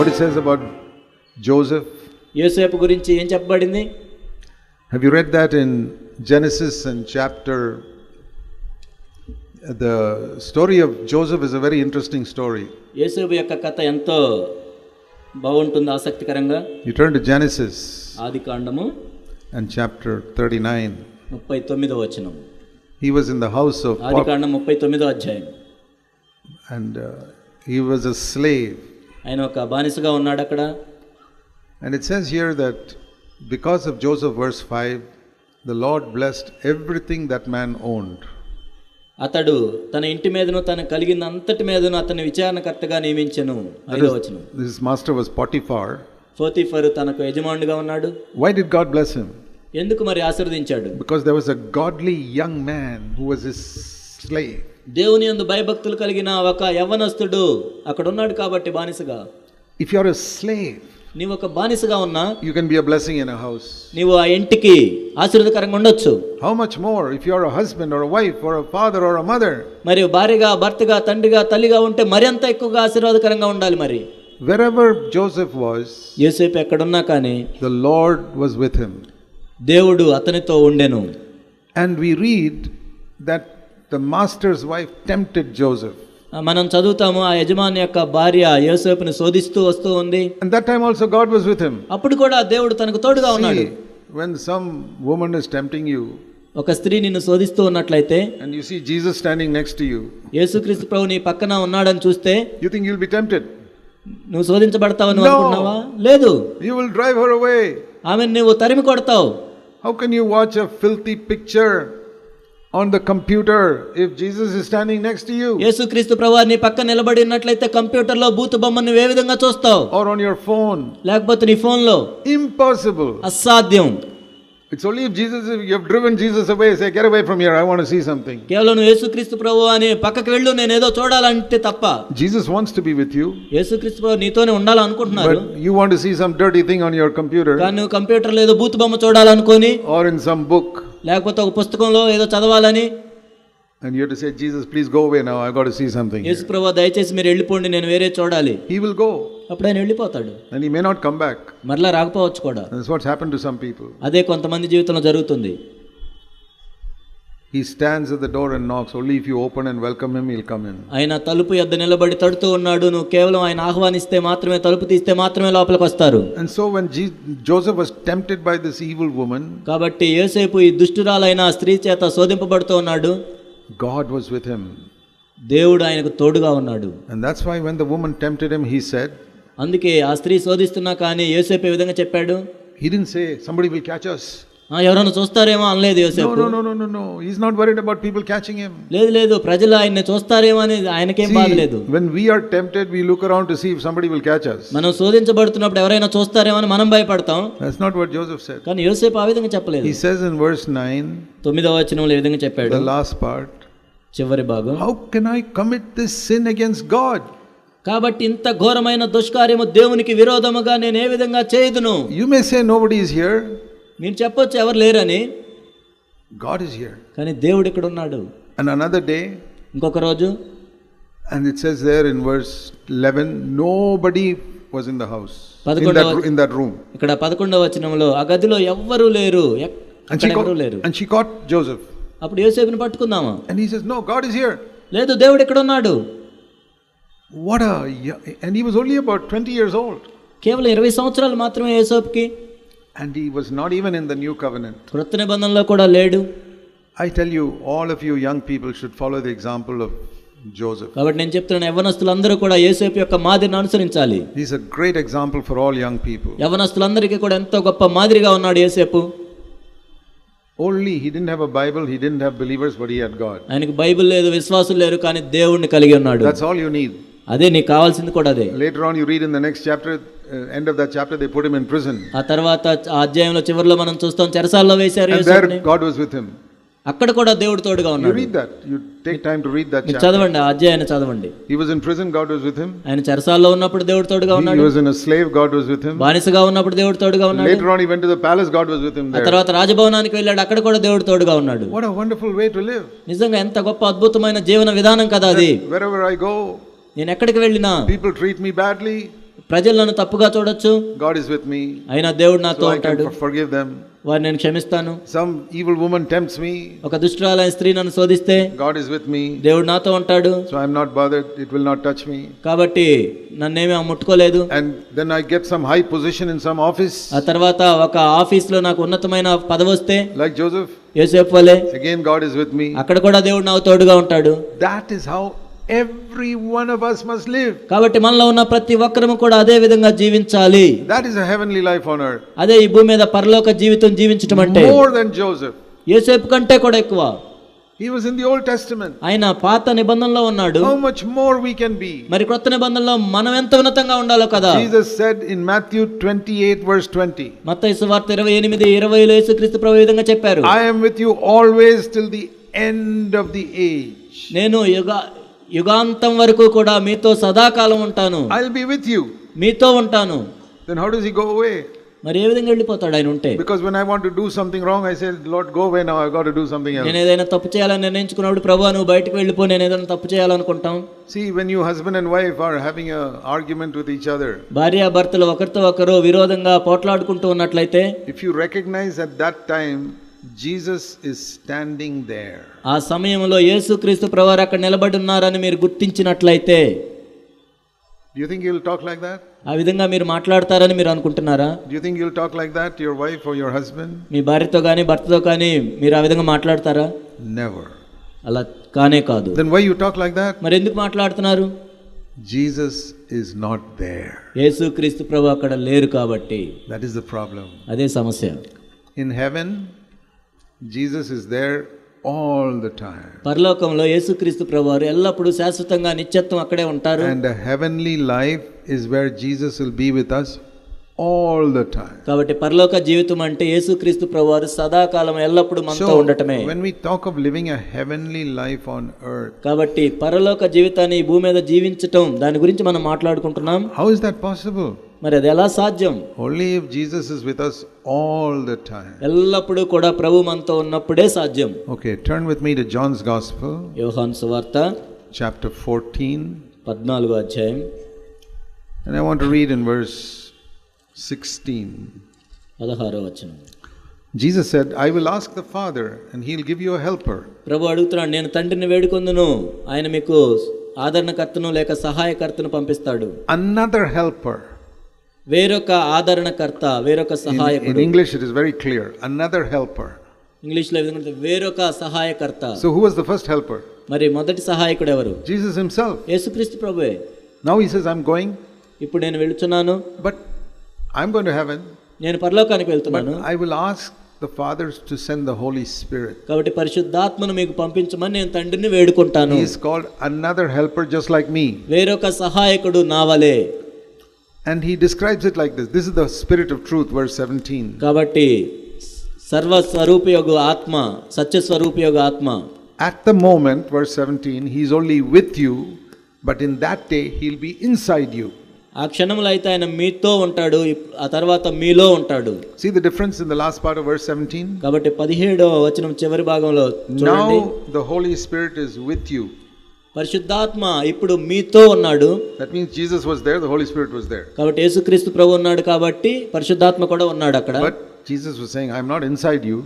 what it says about Joseph? యోసేపు గురించి ఏం చెప్పబడింది? Have you read that in Genesis and chapter? The story of Joseph is a very interesting story. యోసేపు యొక్క కథ ఎంతో బాగుంటుంది, ఆసక్తికరంగా. You turn to Genesis ఆదికాండము and chapter 39. 39వ వచనం. He was in the house of ఆదికాండం 39వ అధ్యాయం. And he was a slave. ఆయన ఒక బానిసగా ఉన్నాడు అక్కడ. And it says here that because of Joseph, verse 5, the Lord blessed everything that man owned. అతడు తన ఇంటి మీదను తన కలిగిన అంతటి మీదను అతని విచారణకర్తగా నియమించెను. 5వ వచనం. His master was Potiphar. Potiphar తనకు యజమానుడిగా ఉన్నాడు. Why did God bless him? ఎందుకు మరి ఆశీర్వదించాడు? Because there was a godly young man who was his slave. దేవుని యందు భయభక్తులు కలిగిన ఒక యవ్వనస్తుడు అక్కడ ఉన్నాడు కాబట్టి బానిసగా. If you are a slave, నీవు ఒక బానిసగా ఉన్నా you can be a blessing in a house. నీవు ఆ ఇంటికి ఆశీర్వాదకరంగా ఉండొచ్చు. How much more if you are a husband or a wife or a father or a mother? మరి భార్యగా, భర్తగా, తండ్రిగా, తల్లిగా ఉంటే మరింత ఎక్కువగా ఆశీర్వాదకరంగా ఉండాలి. మరి Wherever Joseph was, యోసేపు ఎక్కడున్నా కానీ the Lord was with him. దేవుడు అతనితో ఉండెను. And we read that the master's wife tempted Joseph. మనం చదువుతాము, ఆ యజమాని యొక్క భార్య యోసేపుని శోధిస్తూ వస్తూ ఉంది. And that time also God was with him. అప్పుడు కూడా దేవుడు తనకు తోడుగా ఉన్నాడు. When some woman is tempting you, ఒక స్త్రీ నిన్ను శోధిస్తూ ఉన్నట్లయితే, and you see Jesus standing next to you, యేసుక్రీస్తు ప్రభు నీ పక్కన ఉన్నాడని చూస్తే, you think you'll be tempted? నువ్వు శోధించబడతావని అనుకుంటున్నావా? లేదు. You will drive her away. ఆమెను నువ్వు తరిమి కొడతావు. How can you watch a filthy picture on the computer if Jesus is standing next to you? యేసుక్రీస్తు ప్రభువు నీ పక్కన నిలబడి ఉన్నట్లయితే కంప్యూటర్లో బూతు బొమ్మను ఏ విధంగా చూస్తావు? Or on your phone? లేకపోతే నీ ఫోన్లో? Impossible. అసాధ్యం. It's only if you have driven Jesus away, say, get away from here, I want to see something. కేవలం నువ్వు యేసుక్రీస్తు ప్రభువు అని పక్కకి వెళ్ళు, నేను ఏదో చూడాలంటే తప్ప. Jesus wants to be with you. యేసుక్రీస్తు ప్రభువు నీతోనే ఉండాలనుకుంటున్నారు. But you want to see some dirty thing on your computer. కానీ నువ్వు కంప్యూటర్లో ఏదో బూతు బొమ్మ చూడాలనుకొని, or in some book, లేకపోతే ఒక పుస్తకంలో ఏదో చదవాలని, and you have to say, Jesus, please go away now, I've got to see something. యేసు ప్రభువు దయచేసి మీరు వెళ్ళిపోండి, నేను వేరే చూడాలి. He will go. అప్పుడు ఆయన వెళ్ళిపోతాడు. And he may not come back. మరలా రాకపోవచ్చు కూడా. That's what's happened to some people. అదే కొంతమంది జీవితంలో జరుగుతుంది. He stands at the door and knocks. Only if you open and welcome him, he'll come in. ఆయన తలుపు యొద్ద నిలబడి తడుతూ ఉన్నాడు. నువ్వు కేవలం ఆయన ఆహ్వానిస్తే మాత్రమే, తలుపు తీస్తే మాత్రమే లోపలికి వస్తారు. And so when Joseph was tempted by this evil woman, కాబట్టి యోసేపు ఈ దుష్టురాలైన స్త్రీ చేత శోధింపబడుతూ ఉన్నాడు. God was with him. దేవుడు ఆయనకు తోడుగా ఉన్నాడు. And that's why when the woman tempted him, he said, అందుకే ఆ స్త్రీ శోధిస్తున్నా కానీ యోసేపు ఏ విధంగా చెప్పాడు? he didn't say somebody will catch us. ఎవరైనా చూస్తారేమో అనలేదు యోసేపు. No. He's not worried about people catching him. లేదు, ప్రజలు ఆయన్ని చూస్తారేమో అని ఆయనకేం బాధ లేదు. When we are tempted, we look around to see if somebody will catch us. మనం శోధించబడుతున్నప్పుడు ఎవరైనా చూస్తారేమో అని మనం భయపడతాం. That's not what Joseph said. కానీ యోసేపు ఆ విధంగా చెప్పలేదు. He says in verse 9, 9వ వచనంలో ఈ విధంగా చెప్పాడు. the last part, చివరి భాగం, how can I commit this sin against God? కాబట్టి ఇంత ఘోరమైన దుష్కార్యము దేవునికి విరోధముగా నేను ఏ విధంగా చేయదును? You may say nobody is here. మీరు చెప్పొచ్చు ఎవరు లేరని. God is here. కానీ దేవుడు ఇక్కడ ఉన్నాడు. And another day, ఇంకొక రోజు, and it says there in verse 11, nobody was in the house, in that room. ఇక్కడ 11వ వచనంలో ఆ గదిలో ఎవ్వరూ లేరు, ఎవరు లేరు. And she caught Joseph. అప్పుడు యోసేపుని పట్టుకుందామా? And he says, no, God is here. లేదు, దేవుడు ఇక్కడ ఉన్నాడు. And he was only about 20 years old. కేవలం 20 సంవత్సరాలు మాత్రమే యోసేపుకి. And he was not even in the new covenant. క్రొత్త నిబంధనలో కూడా లేడు. I tell you, all of you young people should follow the example of Joseph. కాబట్టి నేను చెప్తున్నాను, యవ్వనస్తులందరూ కూడా యోసేపు యొక్క మాదిరిని అనుసరించాలి. He is a great example for all young people. యవ్వనస్తులందరికీ కూడా ఎంతో గొప్ప మాదిరిగా ఉన్నాడు యోసేపు. Only he didn't have a Bible, he didn't have believers, but he had God. ఆయనకు బైబిల్ లేదు, విశ్వాసులు లేరు, కానీ దేవుణ్ణి కలిగి ఉన్నాడు. That's all you need. అదే నీకు కావాల్సింది కూడా అదే. Later on you read in the next chapter, end of that chapter, they put him in prison. ఆ తర్వాత ఆ అధ్యాయంలో చివరిలో మనం చూస్తాం, చెరసాలలో వేశారు యోసేపుని. And there God was with him. అక్కడ కూడా దేవుడు తోడుగా ఉన్నాడు. You read that. You take time to read that chapter. చదవండి, ఆ అధ్యాయాన్ని చదవండి. He was in prison, God was with him. ఆయన చెరసాలలో ఉన్నప్పుడు దేవుడు తోడుగా ఉన్నాడు. He was in a slave, God was with him. బానిసగా ఉన్నప్పుడు దేవుడు తోడుగా ఉన్నాడు. Later on he went to the palace, God was with him there. ఆ తర్వాత రాజభవనానికి వెళ్ళాడు, అక్కడ కూడా దేవుడు తోడుగా ఉన్నాడు. What a wonderful way to live. నిజంగా ఎంత గొప్ప అద్భుతమైన జీవన విధానం కదా అది. Wherever I go, నేను ఎక్కడికి వెళ్ళినా people treat me badly. ప్రజలు నన్ను తప్పుగా చూడొచ్చు, God is with me, అయినా దేవుడు నాతో so I ఉంటాడు, can forgive them. వారిని నేను క్షమిస్తాను. Some evil woman tempts me, ఒక దుష్టురాలైన స్త్రీ నన్ను శోధిస్తే God is with me, దేవుడు నాతో ఉంటాడు, so I'm not bothered, it will not touch me. కాబట్టి నన్నేమీ ముట్టుకోలేదు. And then I get some high position in some office, ఆ తర్వాత ఒక ఆఫీస్లో నాకు ఉన్నతమైన పదవి వస్తే like Joseph, యోసేపు వలె again God is with me. అక్కడ కూడా దేవుడు నాకు తోడుగా ఉంటాడు. That is how every one of us must live. కాబట్టి మనలో ఉన్న ప్రతి ఒక్కరము కూడా అదే విధంగా జీవించాలి. That is a heavenly life on earth. అదే ఈ భూమి మీద పరలోక జీవితం జీవించడం అంటే. More than Joseph. యోసేపు కంటే కూడా ఎక్కువ. He was in the Old Testament. ఆయన పాత నిబంధనలో ఉన్నాడు. How much more we can be? మరి క్రొత్త నిబంధనలో మనం ఎంత ఉన్నతంగా ఉండాలో కదా. Jesus said in Matthew 28 verse 20. మత్తయి సువార్త 28:20లో యేసుక్రీస్తు ప్రభువు ఈ విధంగా చెప్పారు. I am with you always till the end of the age. నేను యుగాంతం వరకు కూడా మీతో సదాకాలం ఉంటాను. I'll be with you. మీతో ఉంటాను. Then how does he go away? మరి ఏ విధంగా వెళ్ళిపోతాడు ఆయన ఉంటే? Because when I want to do something wrong, I say, Lord, go away now, I've got to do something else. నేను ఏదైనా తప్పు చేయాలని నిర్ణయించుకున్నప్పుడు ప్రభువా నువ్వు బయటకు వెళ్ళిపో, నేను ఏదైనా తప్పు చేయాలనుకుంటాం. See, when you husband and wife are having a argument with each other, భార్య భర్తలు ఒకరితో ఒకరు విరోధంగా పోట్లాడుకుంటూ ఉన్నట్లయితే, if you recognize at that time Jesus is standing there, ఆ సమయంలో యేసుక్రీస్తు ప్రభువారు అక్కడ నిలబడి ఉన్నారని మీరు గుర్తించినట్లయితే, do you think he will talk like that? ఆ విధంగా మీరు మాట్లాడతారని మీరు అనుకుంటున్నారా? Do you think you will talk like that to your wife or your husband? మీ భార్యతో కానీ భర్తతో కానీ మీరు ఆ విధంగా మాట్లాడతారా? Never. అలా కానే కాదు. Then why you talk like that? మరి ఎందుకు మాట్లాడుతున్నారు? Jesus is not there. యేసుక్రీస్తు ప్రభువు అక్కడ లేరు కాబట్టి. That is the problem. అదే సమస్య. In heaven, Jesus is there all the time. పరలోకంలో యేసుక్రీస్తు ప్రభువారు ఎల్లప్పుడూ శాశ్వతంగా నిత్యత్వం అక్కడే ఉంటారు. And a heavenly life is where Jesus will be with us all the time. కాబట్టి పరలోక జీవితం అంటే యేసుక్రీస్తు ప్రభువారు సదాకాలం ఎల్లప్పుడూ మనతో ఉండటమే. When we talk of living a heavenly life on earth, కాబట్టి పరలోక జీవితాన్ని ఈ భూమి మీద జీవించటం, దాని గురించి మనం మాట్లాడుకుంటున్నాం. how is that possible? మరి అది ఎలా సాధ్యం? Only if Jesus is with us all the time. ఎల్లప్పుడూ కూడా ప్రభు మనతో ఉన్నప్పుడే సాధ్యం. Okay, turn with me to John's Gospel, యోహాను సువార్త chapter 14. 14వ అధ్యాయం. And I want to read in verse 16. 16వ వచనం. Jesus said, I will ask the Father and he'll give you a helper. ప్రభు అడుగుతున్నాడు, నేను తండ్రిని వేడుకొందును, ఆయన మీకు ఆదరణకర్తను లేక సహాయకర్తను పంపిస్తాడు. Another helper. వేరొక ఆదరణకర్త, వేరొక సహాయకుడు. In English it is very clear. Another helper. ఇంగ్లీష్లో వేరొక సహాయకర్త. So who was the first helper? మరి మొదటి సహాయకుడు ఎవరు? Jesus himself. యేసుక్రీస్తు ప్రభువే. Now he says, I'm going. ఇప్పుడు నేను వెళ్తున్నాను. But I'm going to heaven. నేను పరలోకానికి వెళ్తున్నాను. But I will ask the fathers to send the Holy Spirit. కాబట్టి పరిశుద్ధాత్మను మీకు పంపించమని నేను తండ్రిని వేడుకుంటాను. He is called another helper just like me. వేరొక సహాయకుడు నా వలే. And he describes it like this. This is the Spirit of truth, verse 17. కాబట్టి సర్వస్వరూపియగు ఆత్మ, సత్యస్వరూపియగు ఆత్మ. At the moment, verse 17, he is only with you, but in that day he'll be inside you. ఆ క్షణంలో అయితే ఆయన మీతో ఉంటాడు, ఆ తర్వాత మీలో ఉంటాడు. See the difference in the last part of verse 17? కాబట్టి 17వ వచనం చివరి భాగంలో చూడండి. Now the Holy Spirit is with you. పరిశుద్ధాత్మ ఇప్పుడు మీతో ఉన్నాడు. That means Jesus was there, the Holy Spirit was there. కాబట్టి యేసుక్రీస్తు ప్రభు ఉన్నాడు కాబట్టి పరిశుద్ధాత్మ కూడా ఉన్నాడు అక్కడ. But Jesus was saying, I'm not inside you.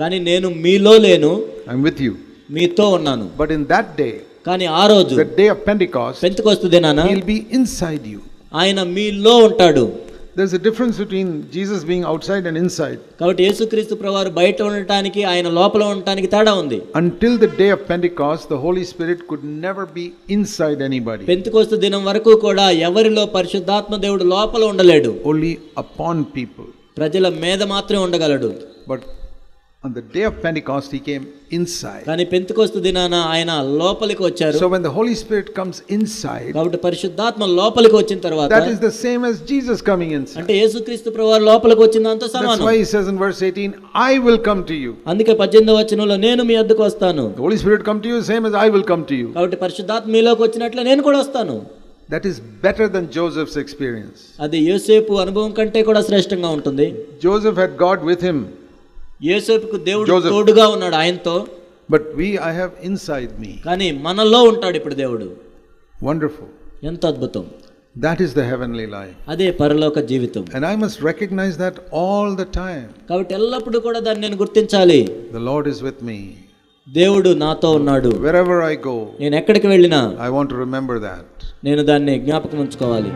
కానీ నేను మీలో లేను, I'm with you. మీతో ఉన్నాను. But in that day, కానీ ఆ రోజు, the day of Pentecost, Pentecost దినాన he'll be inside you. ఆయన మీలో ఉంటాడు. There's a difference between Jesus being outside and inside. కాబట్టి యేసుక్రీస్తు ప్రభువారు బయట ఉండటానికి ఆయన లోపల ఉండటానికి తేడా ఉంది. Until the day of Pentecost, the Holy Spirit could never be inside anybody. Pentecost దినం వరకు కూడా ఎవరిలో పరిశుద్ధాత్మ దేవుడు లోపల ఉండలేడు. Only upon people. ప్రజల మీద మాత్రమే ఉండగలడు. But on the day of Pentecost, he came inside. కానీ పెంతెకొస్తు దినాన ఆయన లోపలికి వచ్చారు. So when the Holy Spirit comes inside, కాబట్టి పరిశుద్ధాత్మ లోపలికి వచ్చిన తర్వాత, that is the same as Jesus coming inside. అంటే యేసుక్రీస్తు ప్రభువారు లోపలికి వచ్చిన దాంతో సమానం. That's why he says in verse 18, I will come to you. అందుకే 18వ వచనంలో నేను మీ వద్దకు వస్తాను. The Holy Spirit come to you same as I will come to you. కాబట్టి పరిశుద్ధాత్మ మీలోకి వచ్చినట్లే నేను కూడా వస్తాను. That is better than Joseph's experience. అది యోసేపు అనుభవం కంటే కూడా శ్రేష్టంగా ఉంటుంది. Joseph had God with him. యోసేపుకు దేవుడు తోడుగా ఉన్నాడు ఆయనతో. But I have inside me. కానీ మనలో ఉంటాడు ఇప్పుడు దేవుడు. Wonderful. ఎంత అద్భుతం. That is the heavenly life. అదే పరలోక జీవితం. And I must recognize that all the time. కాబట్టి ఎల్లప్పుడూ కూడా దాన్ని నేను గుర్తించాలి. The Lord is with me. దేవుడు నాతో ఉన్నాడు. Wherever I go, నేను ఎక్కడికి వెళ్ళినా I want to remember that. నేను దాన్ని జ్ఞాపకం ఉంచుకోవాలి.